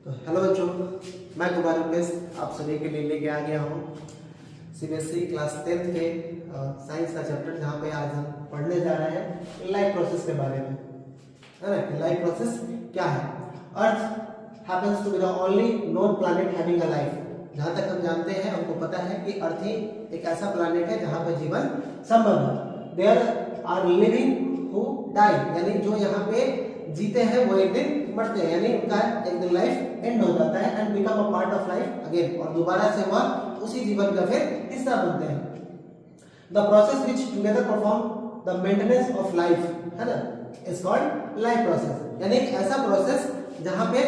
तो हेलो बच्चों, मैं कुमार रुपेश आप सभी के लिए लेके आ गया हूँ सीबीएसई क्लास 10 के साइंस का चैप्टर, जहाँ पे आज हम पढ़ने जा रहे हैं लाइफ प्रोसेस के बारे में, है ना। लाइफ प्रोसेस क्या है? Earth happens to be the only known planet having a life. जहाँ तक हम जानते हैं, हमको पता है कि अर्थ ही एक ऐसा प्लैनेट है जहाँ पे जीवन संभव है। There are living who die, यानी जो यहाँ पे जीते हैं वो एक दिन मरते हैं, यानी उनका एक दिन लाइफ एंड हो जाता है and become a part of life again, और दोबारा से वह उसी जीवन का फिर हिस्सा बनते हैं। The process which together perform the maintenance of life, है ना, इज कॉल्ड लाइफ प्रोसेस। यानी एक ऐसा प्रोसेस जहां पे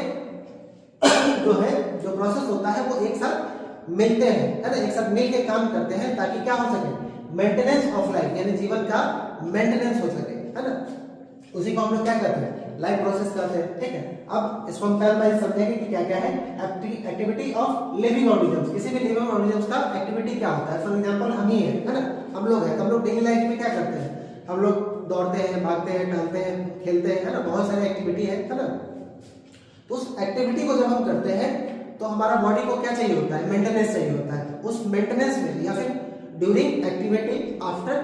जो प्रोसेस होता है वो एक साथ मिलते हैं, है ना, एक साथ मिल के काम करते हैं ताकि क्या हो सके, मेंटेनेंस ऑफ लाइफ, यानी जीवन का मेंटेनेंस हो सके, है ना। उसी को हम लोग क्या कहते हैं, लाइफ प्रोसेस कहते हैं। ठीक है, अब इसको हम पहले बार समझेंगे कि क्या क्या है एक्टिविटी ऑफ लिविंग ऑर्गेनिजम्स। किसी भी लिविंग ऑर्गेनिजम्स का एक्टिविटी क्या होता है। फॉर एग्जांपल हम ही है ना, हम लोग हैं, हम लोग डेली लाइफ में क्या करते हैं, हम लोग दौड़ते हैं, भागते हैं, टहलते हैं, खेलते हैं, है ना, बहुत सारी एक्टिविटी है ना। तो उस एक्टिविटी को जब हम करते हैं तो हमारा बॉडी को क्या चाहिए होता है, मेंटेनेंस चाहिए होता है। उस मेंटेनेंस में या फिर ड्यूरिंग एक्टिविटी, आफ्टर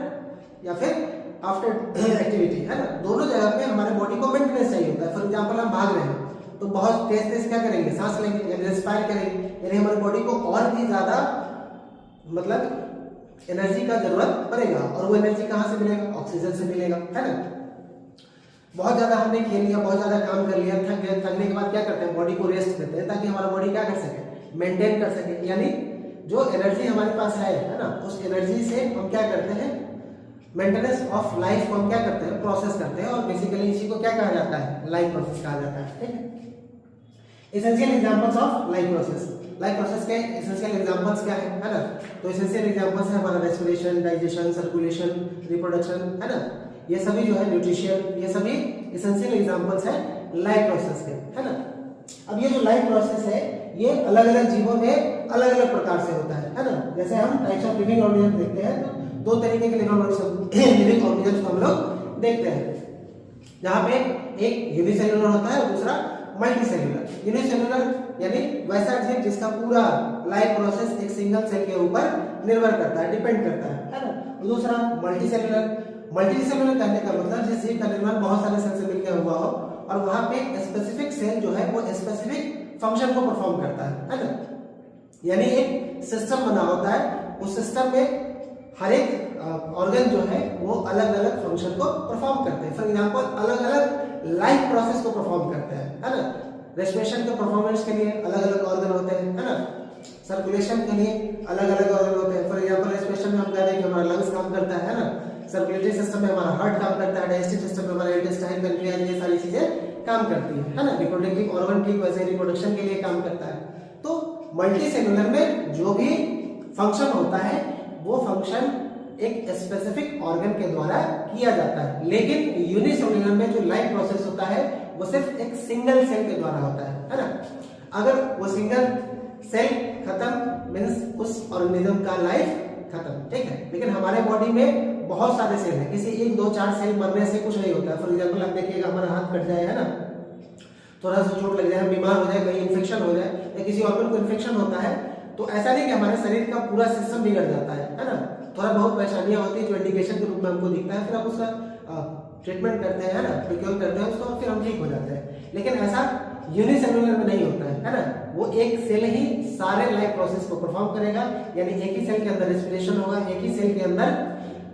या फिर आफ्टर एक्टिविटी, है ना, दोनों जगह पे हमारे बॉडी को मेंटेनेंस चाहिए होता है। फॉर एग्जांपल हम भाग रहे हैं तो बहुत तेज तेज क्या करेंगे, सांस लेंगे यानी रेस्पायर करेंगे, यानी हमारी बॉडी को और भी ज्यादा मतलब एनर्जी का जरूरत पड़ेगा, और वो एनर्जी कहाँ से मिलेगा, ऑक्सीजन से मिलेगा, है ना। बहुत ज्यादा हमने खेल लिया, बहुत ज्यादा काम कर लिया, थक गए, थकने के बाद क्या करते हैं, बॉडी को रेस्ट देते हैं ताकि हमारा बॉडी क्या कर सके, मेंटेन कर सके। यानी जो एनर्जी हमारे पास है ना, उस एनर्जी से हम क्या करते हैं, मेंटेनेंस ऑफ लाइफ को हम क्या करते हैं, प्रोसेस करते हैं, और बेसिकली इसी को क्या कहा जाता है, लाइफ प्रोसेस कहा जाता है। ठीक है, essential examples of life process. Life process के एसेंशियल एग्जांपल्स क्या है ना। तो एसेंशियल एग्जांपल्स है हमारा रेस्पिरेशन, डाइजेशन, सर्कुलेशन, रिप्रोडक्शन, है ना, ये सभी जो है न्यूट्रिशन, ये सभी एसेंशियल एग्जांपल्स है लाइफ प्रोसेस के, है ना। अब ये जो लाइफ प्रोसेस है ये अलग अलग जीवों में अलग अलग प्रकार से होता है ना। जैसे हम टाइप्स ऑफ लिविंग ऑर्गेनिज्म देखते हैं तो दो तरीके के लिविंग ऑर्गेनिज्म हम लोग देखते हैं, जहां पे एक यूनिसेल्युलर होता है और दूसरा मल्टीसेल्युलर। यूनिसेल्युलर यानी वैसा जीव जिसका पूरा लाइफ प्रोसेस एक सिंगल सेल के ऊपर निर्भर करता है, डिपेंड करता है ना। और दूसरा मल्टीसेल्युलर। मल्टीसेल्युलर कहने का मतलब जिस जीव का निर्माण बहुत सारे सेल से मिलकर हुआ हो और वहां पे स्पेसिफिक सेल जो है वो स्पेसिफिक फंक्शन को परफॉर्म करता है ना। यानी एक सिस्टम बना होता है, उस सिस्टम में हर एक ऑर्गन जो है वो अलग अलग फंक्शन को परफॉर्म करते हैं। फॉर एग्जांपल अलग अलग लाइफ प्रोसेस को परफॉर्म करते हैं, है ना। रेस्पिरेशन के परफॉर्मेंस के लिए अलग अलग ऑर्गन होते हैं, है ना। सर्कुलेशन के लिए अलग अलग ऑर्गन होते हैं। फॉर एग्जांपल रेस्पिरेशन में हम कहते हैं कि हमारा लंग्स काम करता है ना। सर्कुलेटरी सिस्टम में हमारा हार्ट काम करता है, डाइजेस्टिव सिस्टम में हमारा इंटेस्टाइन, पैंक्रियाज, ये सारी चीजें काम करती है ना। रिप्रोडक्टिव ऑर्गन ठीक वैसे रिप्रोडक्शन के लिए काम करता है। तो मल्टी सेलुलर में जो भी फंक्शन होता है वो फंक्शन एक स्पेसिफिक ऑर्गन के द्वारा किया जाता है, लेकिन यूनिसेलुलर में जो लाइफ प्रोसेस होता है वो सिर्फ एक सिंगल सेल के द्वारा होता है ना। अगर वो सिंगल सेल खत्म मींस उस ऑर्गेनिज्म का लाइफ खत्म, ठीक है। लेकिन हमारे बॉडी में बहुत सारे सेल हैं, किसी एक दो चार सेल मरने से कुछ नहीं होता है। फॉर एग्जांपल आप देखिएगा हमारा हाथ कट जाए, है ना, थोड़ा सा चोट लग जाए, बीमार हो जाए, कहीं इन्फेक्शन हो जाए या किसी ऑर्गन को इन्फेक्शन होता है तो ऐसा नहीं कि हमारे शरीर का पूरा सिस्टम बिगड़ जाता है ना। थोड़ा बहुत परेशानियां होती है जो इंडिकेशन के रूप में हमको दिखता है, फिर हम उसका ट्रीटमेंट करते हैं, है ना, प्रिक्योर करते हैं उसको, फिर हम ठीक हो जाते हैं। लेकिन ऐसा यूनिसेलुलर में नहीं होता है ना। वो एक सेल ही सारे लाइफ प्रोसेस को परफॉर्म करेगा, यानी एक ही सेल के अंदर रेस्पिरेशन होगा, एक ही सेल के अंदर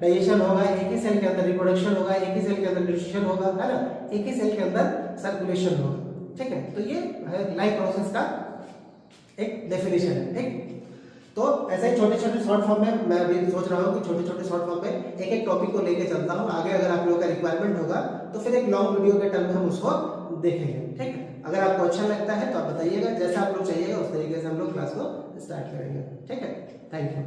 डाइजेशन होगा, एक ही सेल के अंदर रिप्रोडक्शन होगा, एक ही सेल के अंदर न्यूट्रिशन होगा, है ना, एक ही सेल के अंदर सर्कुलेशन होगा। ठीक है, तो ये है लाइफ प्रोसेस का एक डेफिनेशन है। ठीक, तो ऐसे ही छोटे छोटे शॉर्ट फॉर्म में मैं अभी सोच रहा हूँ कि छोटे छोटे शॉर्ट फॉर्म में एक एक टॉपिक को लेके चलता हूँ। आगे अगर आप लोगों का रिक्वायरमेंट होगा तो फिर एक लॉन्ग वीडियो के टर्म में हम उसको देखेंगे। ठीक है, अगर आपको अच्छा लगता है तो आप बताइएगा, जैसा आप लोग चाहिएगा उस तरीके से हम लोग क्लास को स्टार्ट करेंगे। ठीक है, थैंक यू।